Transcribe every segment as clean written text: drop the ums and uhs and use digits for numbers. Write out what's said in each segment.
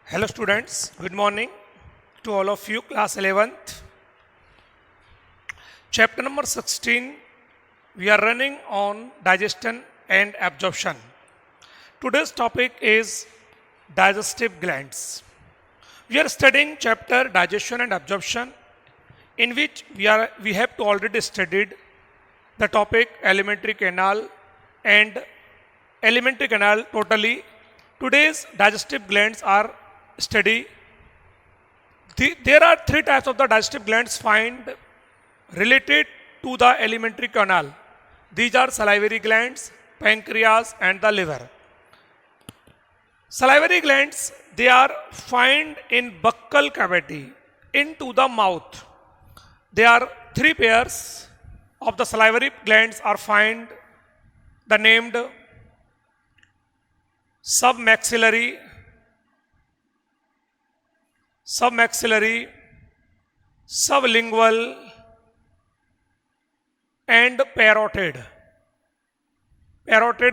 Hello students, good morning to all of you, class 11th. Chapter number 16, we are running on digestion and absorption. Today's topic is digestive glands. We are studying chapter digestion and absorption, in which we have to already studied the topic alimentary canal and alimentary canal totally. Today's digestive glands are study. There are three types of the digestive glands found related to the alimentary canal. These are salivary glands, pancreas and the liver. Salivary glands, they are found in buccal cavity into the mouth. There are three pairs of the salivary glands are found, the named submaxillary, sublingual and parotid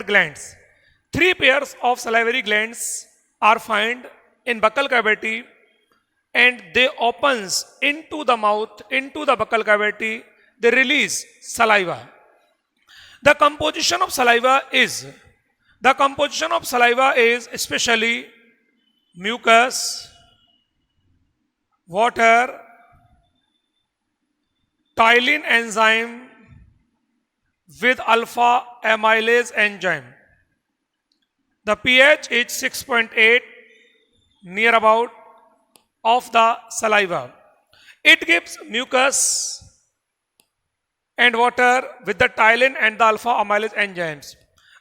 glands. Three pairs of salivary glands are found in buccal cavity and they opens into the mouth, into the buccal cavity, they release saliva. The composition of saliva is especially mucus, water, ptyalin enzyme with alpha amylase enzyme. The pH is 6.8 near about of the saliva. It gives mucus and water with the ptyalin and the alpha amylase enzymes.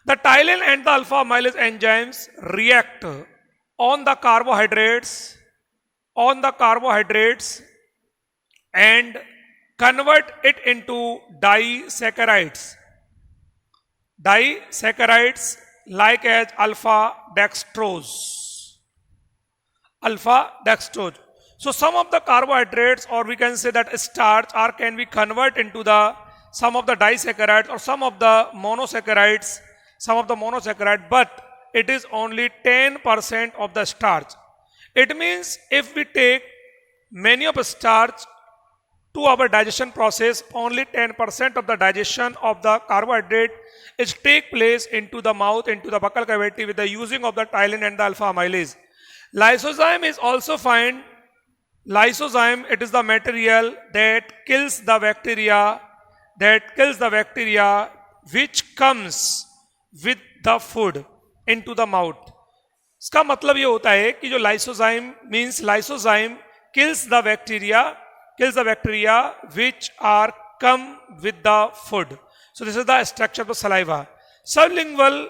The ptyalin and the alpha amylase enzymes react on the carbohydrates and convert it into disaccharides like as alpha dextrose. So some of the carbohydrates, or we can say that starch, or can be converted into the some of the disaccharides or some of the monosaccharides, but it is only 10% of the starch. It means if we take many of the starch to our digestion process, only 10% of the digestion of the carbohydrate is take place into the mouth, into the buccal cavity with the using of the ptyalin and the alpha amylase. Lysozyme is also found. Lysozyme, it is the material that kills the bacteria which comes with the food into the mouth. इसका मतलब ये होता है कि जो lysozyme means lysozyme kills the bacteria which are come with the food. So this is the structure of the saliva. Sublingual,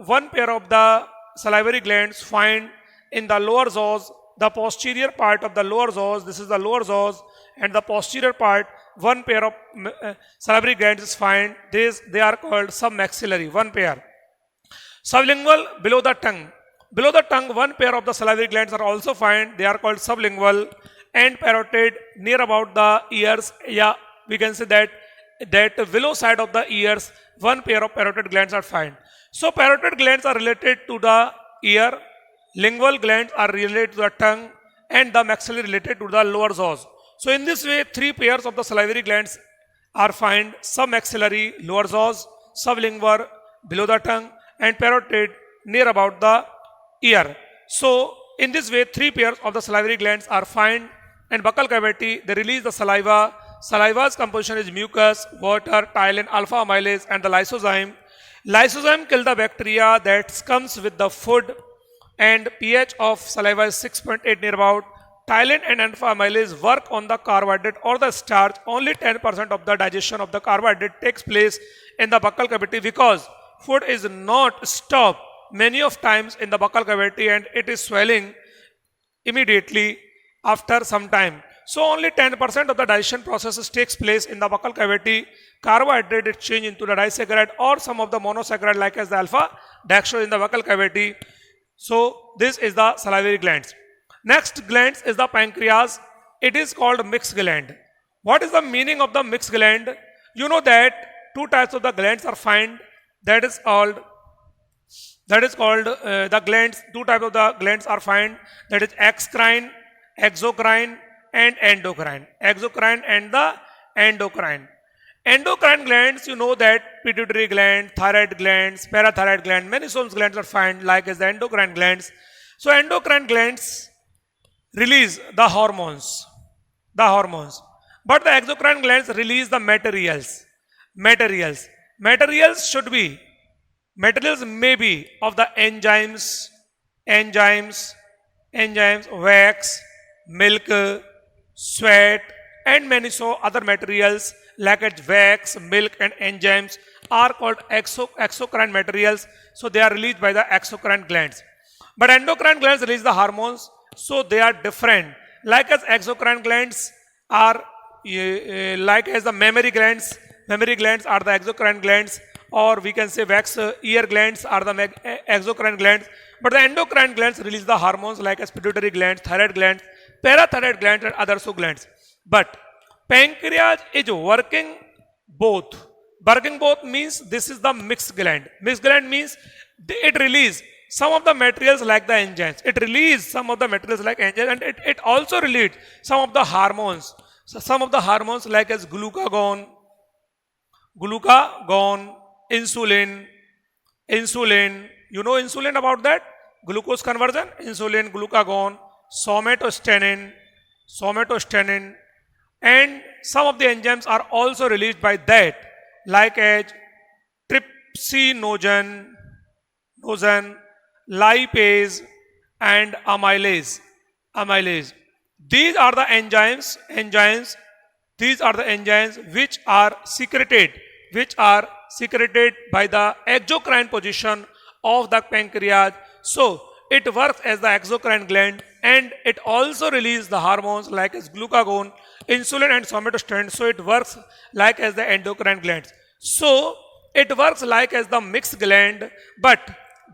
one pair of the salivary glands found in the lower jaws, the posterior part of the lower jaws. This is the lower jaws, and the posterior part, one pair of salivary glands is found. They are called submaxillary, one pair. Sublingual, below the tongue, one pair of the salivary glands are also found. They are called sublingual. And parotid, near about the ears. Yeah, we can say that below side of the ears, one pair of parotid glands are found. So parotid glands are related to the ear, lingual glands are related to the tongue, and the maxillary related to the lower jaws. So in this way, three pairs of the salivary glands are found: submaxillary, lower jaws; sublingual, below the tongue; and parotid, near about the ear. So in this way, three pairs of the salivary glands are found in buccal cavity. They release the saliva. Saliva's composition is mucus, water, ptyalin, alpha amylase, and the lysozyme. Lysozyme kill the bacteria that comes with the food, and pH of saliva is 6.8 near about. Ptyalin and alpha amylase work on the carbohydrate or the starch. Only 10% of the digestion of the carbohydrate takes place in the buccal cavity because food is not stopped many of times in the buccal cavity and it is swelling immediately after some time. So only 10% of the digestion processes takes place in the buccal cavity. Carbohydrate is changed into the disaccharide or some of the monosaccharide like as the alpha dextrose in the buccal cavity. So this is the salivary glands. Next glands is the pancreas. It is called mixed gland. What is the meaning of the mixed gland? You know that two types of the glands are found. That is called That is called the glands. Two types of the glands are found. That is exocrine, exocrine, and endocrine. Exocrine and the endocrine. Endocrine glands, you know that pituitary gland, thyroid glands, parathyroid gland, many somes glands are found like as the endocrine glands. So endocrine glands release the hormones, But the exocrine glands release the materials. Materials should be, materials may be of the enzymes, wax, milk, sweat, and many so other materials like as wax, milk, and enzymes are called exocrine materials. So they are released by the exocrine glands. But endocrine glands release the hormones, so they are different. Like as exocrine glands are like as the mammary glands are the exocrine glands, or we can say wax ear glands are the exocrine glands. But the endocrine glands release the hormones like as pituitary glands, thyroid glands, parathyroid glands, and other glands. But pancreas is working both. Working both means this is the mixed gland. Mixed gland means it releases some of the materials like the enzymes. It releases some of the materials like enzymes, and it also releases some of the hormones. So some of the hormones like as glucagon, insulin. You know insulin about that? Glucose conversion, insulin, glucagon, somatostatin, and some of the enzymes are also released by that, like as trypsinogen, lipase, and amylase. These are the enzymes. These are the enzymes which are secreted by the exocrine position of the pancreas. So it works as the exocrine gland, and it also releases the hormones like as glucagon, insulin, and somatostatin. So it works like as the endocrine glands. So it works like as the mixed gland. But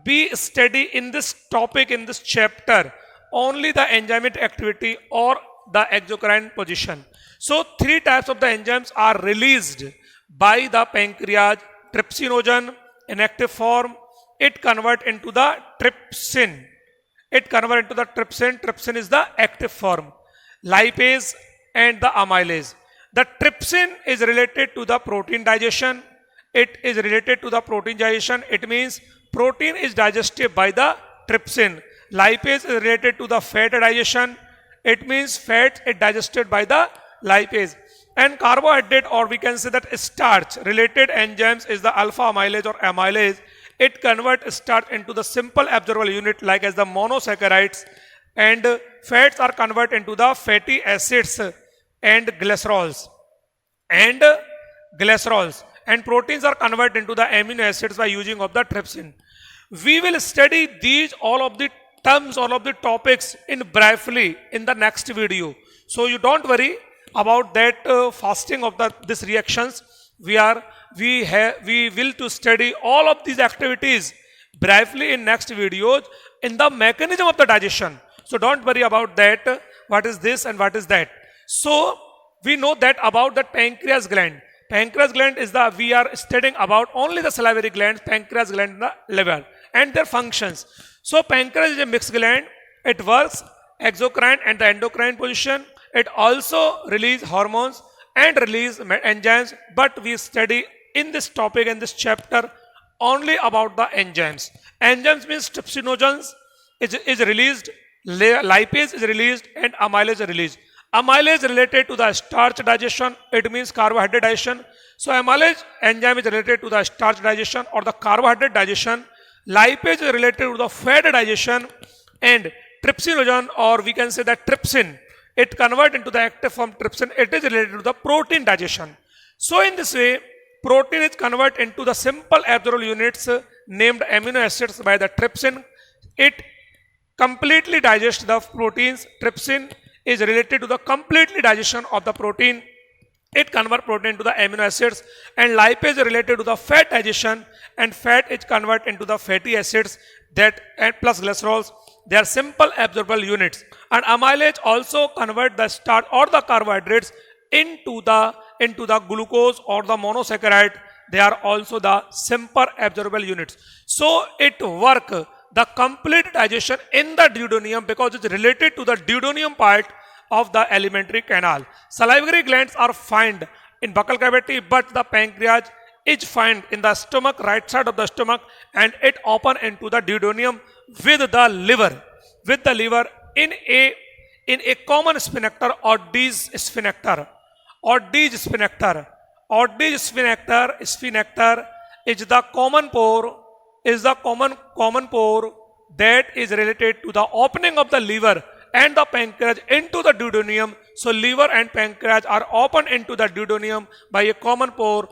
be steady in this topic, in this chapter, only the enzymatic activity or the exocrine position. So three types of the enzymes are released by the pancreas. Trypsinogen in active form, it converts into the trypsin. Trypsin is the active form. Lipase and the amylase. The trypsin is related to the protein digestion. It means protein is digested by the trypsin. Lipase is related to the fat digestion. It means fat is digested by the lipase. And carbohydrate, or we can say that starch related enzymes, is the alpha amylase or amylase. It converts starch into the simple absorbable unit like as the monosaccharides, and fats are converted into the fatty acids and glycerols. And proteins are converted into the amino acids by using of the trypsin. We will study these all of the terms, all of the topics in briefly in the next video. So you don't worry about that fasting of these reactions. We will to study all of these activities briefly in next videos in the mechanism of the digestion. So don't worry about that, what is this and what is that. So we know that about the pancreas gland. Pancreas gland is we are studying about only the salivary glands, pancreas gland in the liver and their functions. So pancreas is a mixed gland. It works exocrine and the endocrine position. It also releases hormones and release enzymes, but we study in this topic, in this chapter, only about the enzymes. Enzymes means trypsinogens is released, lipase is released, and amylase is released. Amylase related to the starch digestion, it means carbohydrate digestion. So amylase enzyme is related to the starch digestion or the carbohydrate digestion. Lipase is related to the fat digestion, and trypsinogen, or we can say that trypsin, it converts into the active form trypsin. It is related to the protein digestion. So in this way, protein is converted into the simple absorbable units named amino acids by the trypsin. It completely digests the proteins. Trypsin is related to the completely digestion of the protein. It converts protein to the amino acids, and lipase is related to the fat digestion, and fat is converted into the fatty acids that and plus glycerols. They are simple absorbable units. And amylase also convert the starch or the carbohydrates into the glucose or the monosaccharide they are also the simple absorbable units. So it work the complete digestion in the duodenum because it's related to the duodenum part of the alimentary canal. Salivary glands are found in buccal cavity, but the pancreas is found in the stomach, right side of the stomach, and it open into the duodenum with the liver. With the liver in a common sphincter or Oddi's sphincter. Oddi's sphincter. Oddi's sphincter is the common pore, that is related to the opening of the liver and the pancreas into the duodenum. So liver and pancreas are opened into the duodenum by a common pore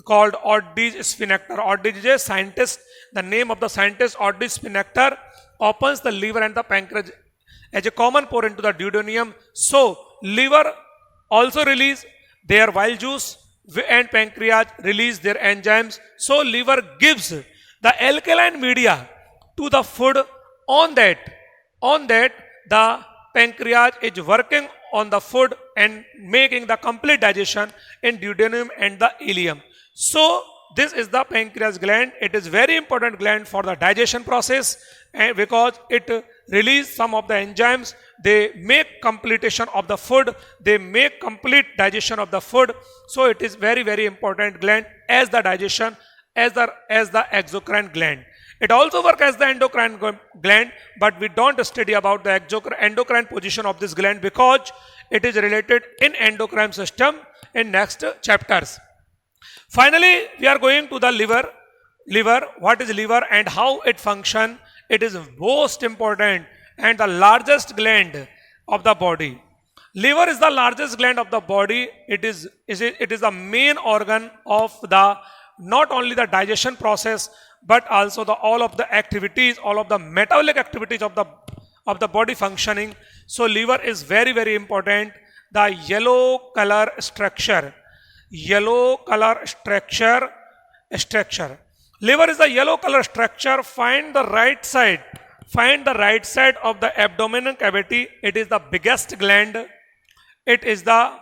called Oddi's sphincter. Oddi's is a scientist. The name of the scientist, Oddi's sphincter, opens the liver and the pancreas as a common pore into the duodenum. So liver also release their bile juice and pancreas release their enzymes. So liver gives the alkaline media to the food. On that the pancreas is working on the food and making the complete digestion in duodenum and the ileum. So this is the pancreas gland. It is very important gland for the digestion process, and because it release some of the enzymes, they make completion of the food, they make complete digestion of the food. So it is very, very important gland as the digestion, as the exocrine gland. It also works as the endocrine gland, but we don't study about the endocrine position of this gland because it is related in endocrine system in next chapters. Finally, we are going to the liver. Liver, what is liver and how it function? It is most important and the largest gland of the body. Liver is the largest gland of the body. It is the main organ of the not only the digestion process but also the all of the activities, all of the metabolic activities of the body functioning. So liver is very, very important. The yellow color structure. Liver is the yellow color structure. Find the right side of the abdominal cavity. It is the biggest gland. It is the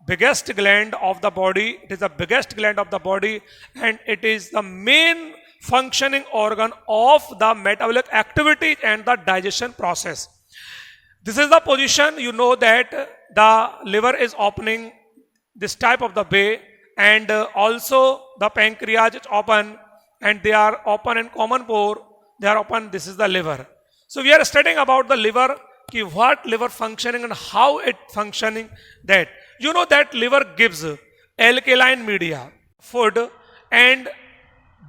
biggest gland of the body. It is the biggest gland of the body, and it is the main functioning organ of the metabolic activity and the digestion process. This is the position. You know that the liver is opening this type of the way, and also the pancreas is open, and they are open in common pore. They are open. This is the liver. So we are studying about the liver, what liver functioning and how it functioning. That you know that liver gives alkaline media, food, and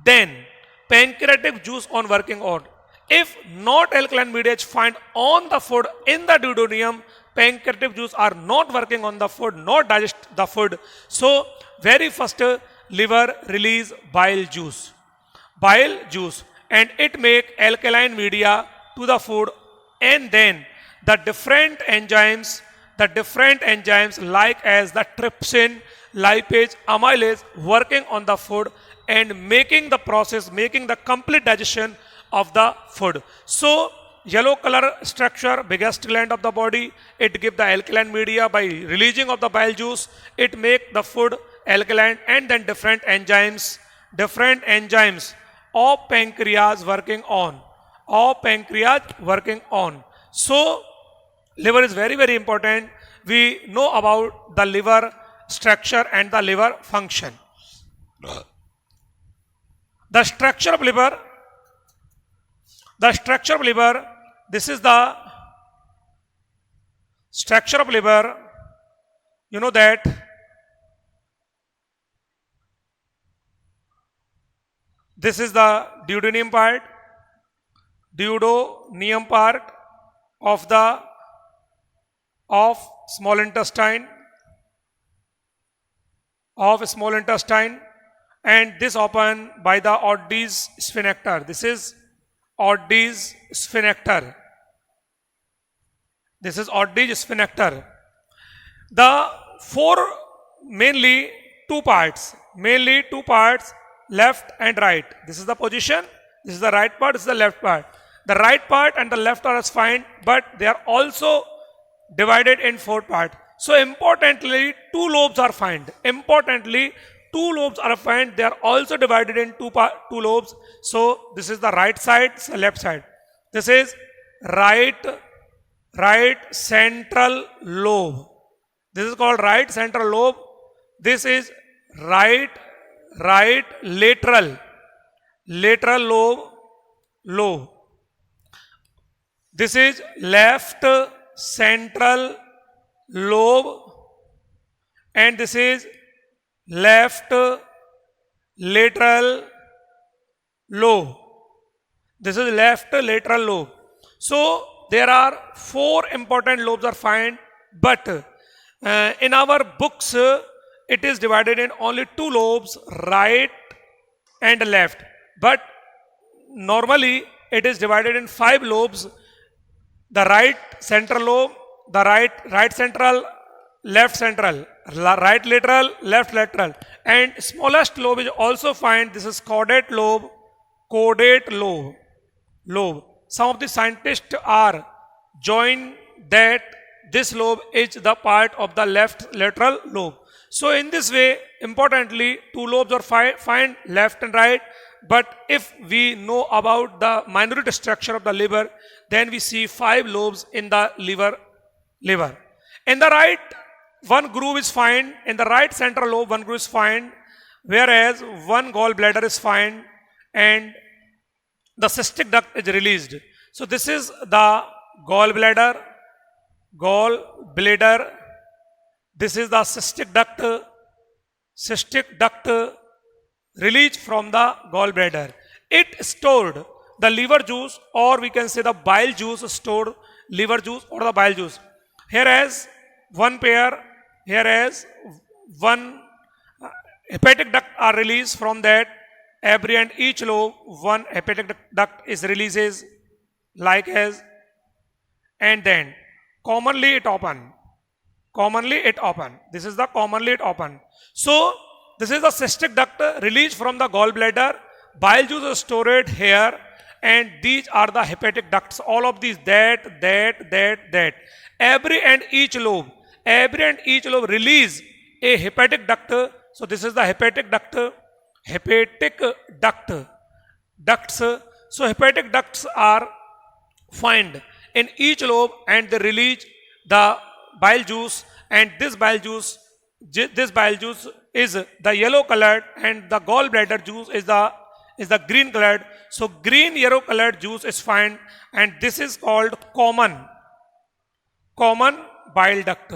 then pancreatic juice on working on. If not alkaline media is found on the food in the duodenum, pancreatic juice are not working on the food, not digest the food. So very first liver release bile juice, and it make alkaline media to the food, and then the different enzymes like as the trypsin, lipase, amylase working on the food and making the complete digestion of the food. So yellow color structure, biggest gland of the body, it give the alkaline media by releasing of the bile juice. It make the food alkaline, and then different enzymes of pancreas working on. So liver is very, very important. We know about the liver structure and the liver function. The structure of liver, this is the structure of liver. You know that this is the duodenum part of small intestine, and this open by the Oddi's sphincter. This is Oddi's sphincter. The mainly two parts, left and right. This is the position. This is the right part. This is the left part. The right part and the left are fine, but they are also divided in four parts. So importantly, two lobes are found. two lobes are found. They are also divided in two lobes. So this is the right side, left side. This is right central lobe. This is called right central lobe. This is right lateral lobe. This is left central lobe, and this is left lateral lobe. This is left lateral lobe. So there are four important lobes are found, but in our books it is divided in only two lobes, right and left. But normally it is divided in five lobes: the right central lobe, the right central, left central, right lateral, left lateral, and smallest lobe is also found. This is caudate lobe. Some of the scientists are joined that this lobe is the part of the left lateral lobe. So in this way, importantly, two lobes are found, left and right. But if we know about the minority structure of the liver, then we see five lobes in the liver. In the right, one groove is found. In the right central lobe, one groove is found, whereas one gallbladder is found, and the cystic duct is released. So this is the gallbladder. This is the cystic duct released from the gallbladder. It stored the liver juice, or we can say the bile juice, stored liver juice or the bile juice. Hereas one hepatic duct are released from that. Every and each lobe, one hepatic duct is releases like as, and then commonly it open. This is the commonly it open. So this is the cystic duct released from the gallbladder. Bile juice is stored here, and these are the hepatic ducts. All of these, that. Every and each lobe release a hepatic duct. So this is the hepatic duct. Ducts. So hepatic ducts are found in each lobe, and they release the bile juice, and this bile juice is the yellow colored, and the gallbladder juice is the green colored. So green yellow colored juice is found, and this is called common bile duct.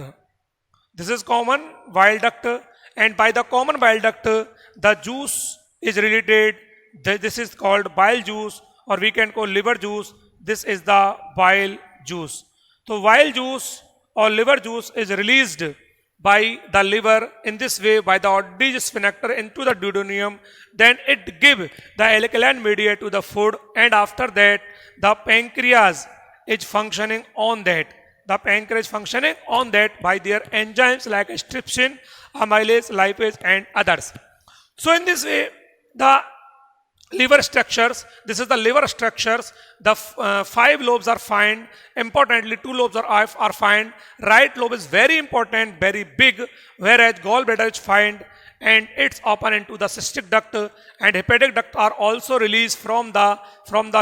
This is common bile duct, and by the common bile duct, the juice is related. This is called bile juice, or we can call liver juice. This is the bile juice. So bile juice or liver juice is released by the liver in this way, by the Oddi sphincter into the duodenum. Then it gives the alkaline media to the food, and after that the pancreas is functioning on that. By their enzymes like trypsin, amylase, lipase, and others. So in this way, the liver structures, this is the liver structures. The five lobes are found. Importantly, two lobes are found. Right lobe is very important, very big, whereas gallbladder is found, and it's open into the cystic duct, and hepatic duct are also released from the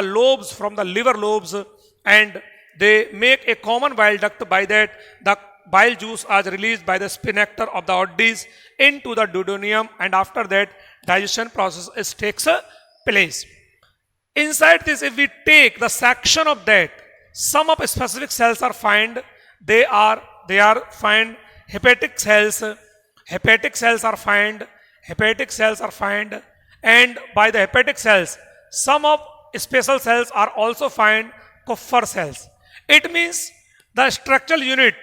lobes, from the liver lobes, and they make a common bile duct. By that, the bile juice is released by the sphincter of the Oddis into the duodenum, and after that digestion process takes place. Inside this, if we take the section of that, some of specific cells are found. They are found hepatic cells. Are found, and by the hepatic cells, some of special cells are also found, Kupffer cells. It means the structural unit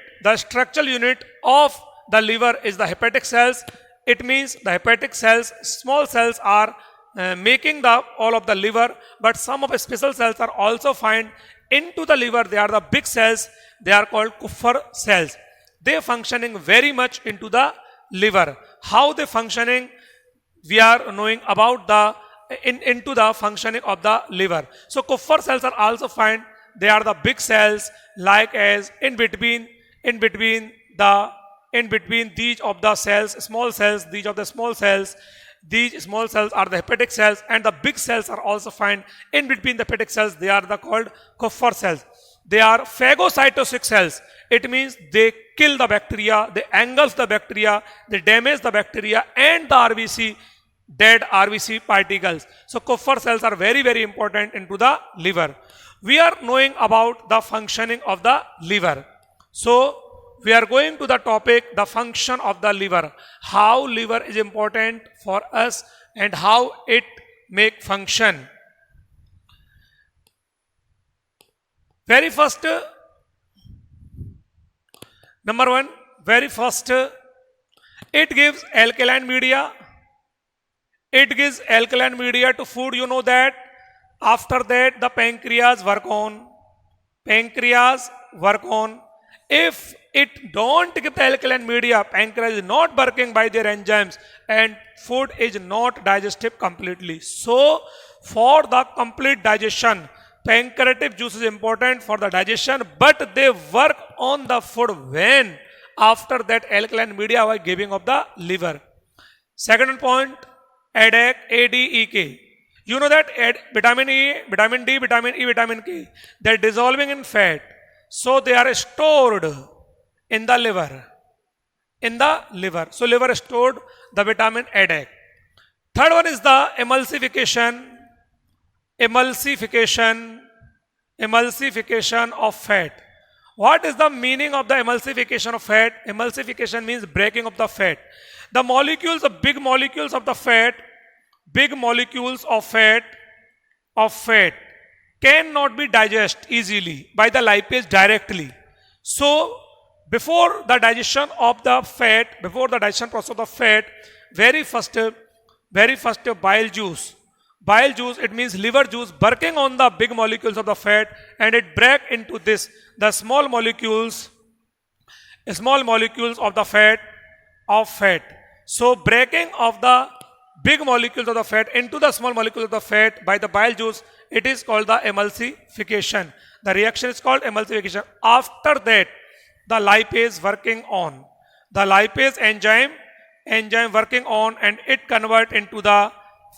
of the liver is the hepatic cells. It means the hepatic cells, small cells are making all of the liver, but some of the special cells are also found into the liver. They are the big cells. They are called Kupffer cells. They are functioning very much into the liver. How they functioning? We are knowing about into the functioning of the liver. So Kupffer cells are also found. They are the big cells, like as in between the in between these of the cells, small cells, these of the small cells. These small cells are the hepatic cells, and the big cells are also found in between the hepatic cells. They are called Kupffer cells. They are phagocytosis cells. It means they kill the bacteria, they engulf the bacteria, they damage the bacteria and the RBC, dead RBC particles. So Kupffer cells are very, very important into the liver. We are knowing about the functioning of the liver. So we are going to the topic, the function of the liver. How liver is important for us and how it make function. Very first, number one, very first, it gives alkaline media. It gives alkaline media to food, you know that. After that, the pancreas work on. Pancreas work on. If it don't give the alkaline media, pancreas is not working by their enzymes and food is not digested completely. So, for the complete digestion, pancreatic juice is important for the digestion, but they work on the food when? After that alkaline media was giving of the liver. Second point, ADEK, ADEK. You know that vitamin E, vitamin D, vitamin E, vitamin K, they are dissolving in fat. So they are stored in the liver. In the liver. So liver stored the vitamin ADEK. Third one is the emulsification. Emulsification of fat. What is the meaning of the emulsification of fat? Emulsification means breaking of the fat. The molecules, the big molecules of the fat, big molecules of fat cannot be digested easily by the lipase directly. So, before the digestion of the fat, before the digestion process of the fat, very first bile juice, it means liver juice working on the big molecules of the fat, and it break into this, the small molecules of the fat. So, breaking of the big molecules of the fat into the small molecules of the fat by the bile juice, it is called the emulsification. The reaction is called emulsification. After that, the lipase working on. The lipase enzyme working on, and it convert into the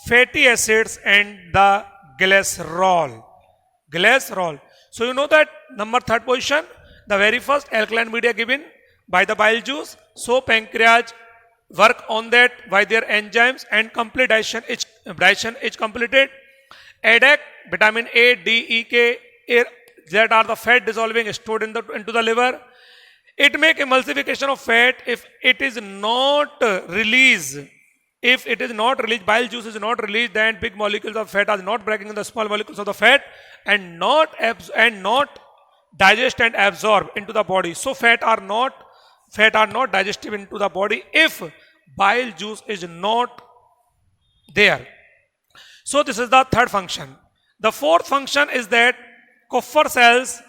fatty acids and the glycerol. So you know that third position, the very first alkaline media given by the bile juice. So pancreas work on that by their enzymes and complete digestion is completed. ADEK, vitamin A, D, E, K, that are the fat dissolving stored into the liver. It make emulsification of fat if it is not released. If it is not released, bile juice is not released, then big molecules of fat are not breaking in the small molecules of the fat and not digest and absorb into the body. So fat are not digestive into the body if bile juice is not there. So this is the third function. The fourth function is that Kupffer cells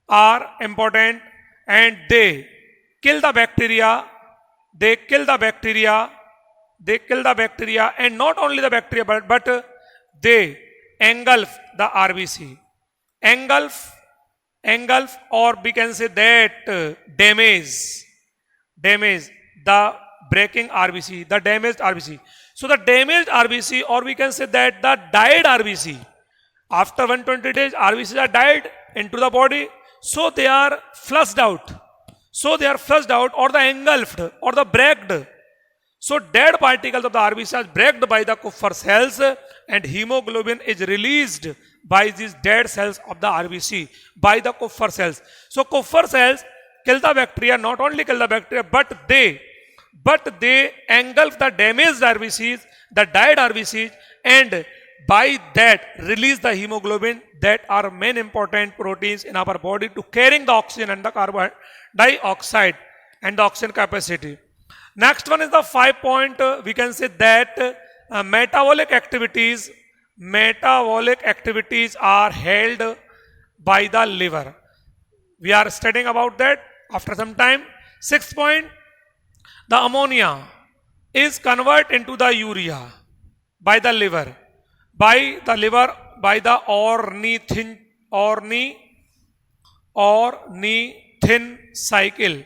are important and they kill the bacteria. And not only the bacteria but they engulf the RBC. Engulf, or we can say that damage the breaking RBC, the damaged RBC. So the damaged RBC, or we can say that the died RBC, after 120 days RBCs are died into the body, so they are flushed out. Or the engulfed or the breaked. So dead particles of the RBC are breaked by the Kupffer cells and hemoglobin is released by these dead cells of the RBC by the Kupffer cells. So Kupffer cells kill the bacteria, not only kill the bacteria, but they engulf the damaged RBCs, the died RBCs, and by that release the hemoglobin, that are main important proteins in our body to carrying the oxygen and the carbon dioxide and the oxygen capacity. Next one is the 5 point, we can say that metabolic activities are held by the liver. We are studying about that after some time. 6th point, the ammonia is converted into the urea by the liver. By the ornithine cycle.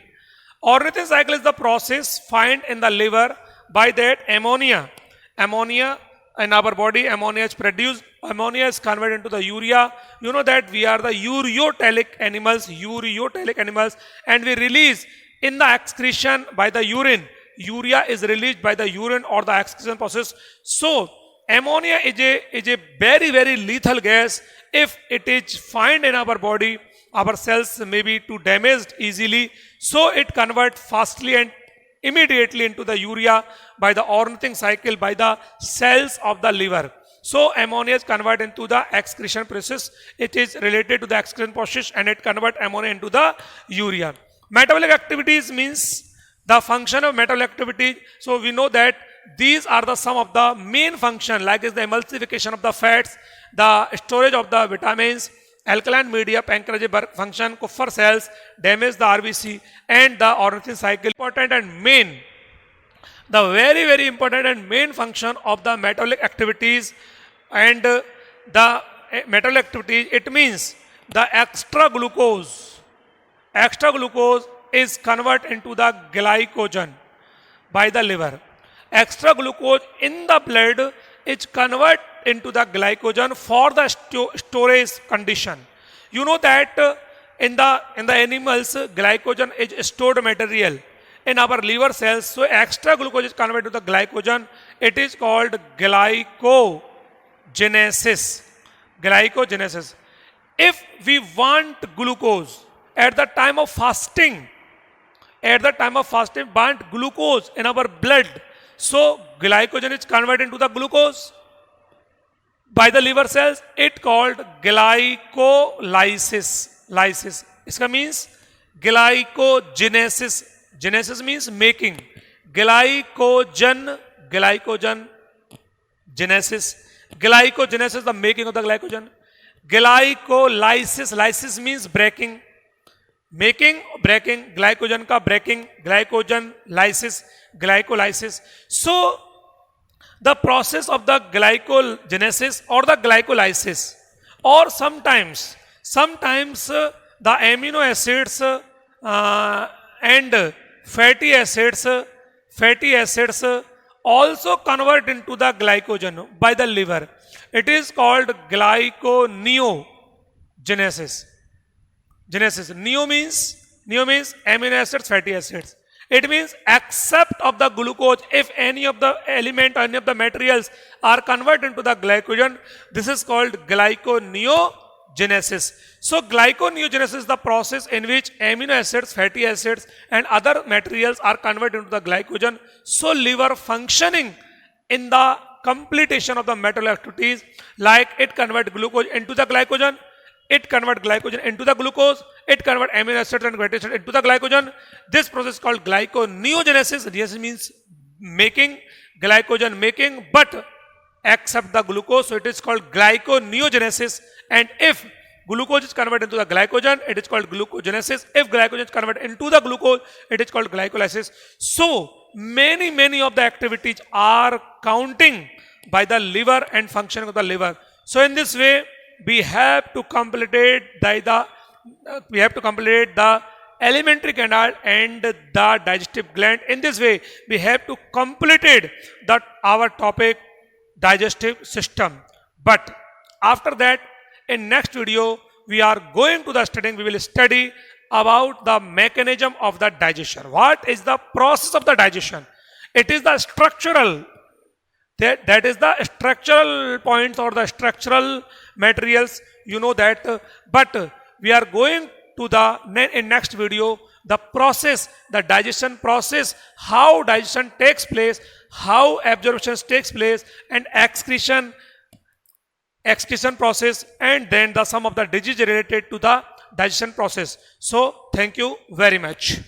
Ornithine cycle is the process found in the liver by that ammonia. Ammonia in our body, ammonia is produced, ammonia is converted into the urea. You know that we are the ureotelic animals, and we release in the excretion by the urine. Urea is released by the urine or the excretion process. So ammonia is a very, very lethal gas. If it is found in our body, our cells may be too damaged easily. So it converts fastly and immediately into the urea by the ornithine cycle by the cells of the liver. So ammonia is converted into the excretion process. It is related to the excretion process and it converts ammonia into the urea. Metabolic activities means the function of metabolic activity. So we know that these are the some of the main function, like is the emulsification of the fats, the storage of the vitamins, alkaline media, pancreatic function, Kupffer cells, damage the RBC, and the ornithine cycle. Important and main, the very, very important and main function of the metabolic activities and the metabolic activity, it means the extra glucose is converted into the glycogen by the liver. Extra glucose in the blood is converted into the glycogen for the storage condition. You know that in the animals, glycogen is stored material in our liver cells. So extra glucose is converted to the glycogen. It is called glycogenesis. If we want glucose at the time of fasting, want glucose in our blood, so glycogen is converted into the glucose by the liver cells. It called glycolysis. Iska means glycogenesis. Genesis means making. Glycogen, genesis. Glycogenesis, the making of the glycogen. Glycolysis, lysis means breaking. Making, breaking, glycogen ka breaking, glycogen lysis, glycolysis. So the process of the glycogenesis or the glycolysis, or sometimes the amino acids and fatty acids also convert into the glycogen by the liver. It is called glyconeogenesis. Neo means amino acids, fatty acids. It means except of the glucose, if any of the element, any of the materials are converted into the glycogen, this is called glyconeogenesis. So glyconeogenesis is the process in which amino acids, fatty acids and other materials are converted into the glycogen. So liver functioning in the completion of the metabolic activities, like it convert glucose into the glycogen, it convert glycogen into the glucose, it convert amino acids and fatty acids into the glycogen. This process is called glyconeogenesis. This means making, glycogen making, but except the glucose, so it is called glyconeogenesis. And if glucose is converted into the glycogen, it is called glucogenesis. If glycogen is converted into the glucose, it is called glycolysis. So many of the activities are counting by the liver and functioning of the liver. So in this way, we have to complete the alimentary canal and the digestive gland. In this way, we have to complete our topic digestive system. But after that, in next video, we are going to the studying. We will study about the mechanism of the digestion. What is the process of the digestion? It is the structural. That is the structural points or the structural materials, you know that. But we are going to in next video, the process, the digestion process, how digestion takes place, how absorption takes place, and excretion process, and then some of the disease related to the digestion process. So thank you very much.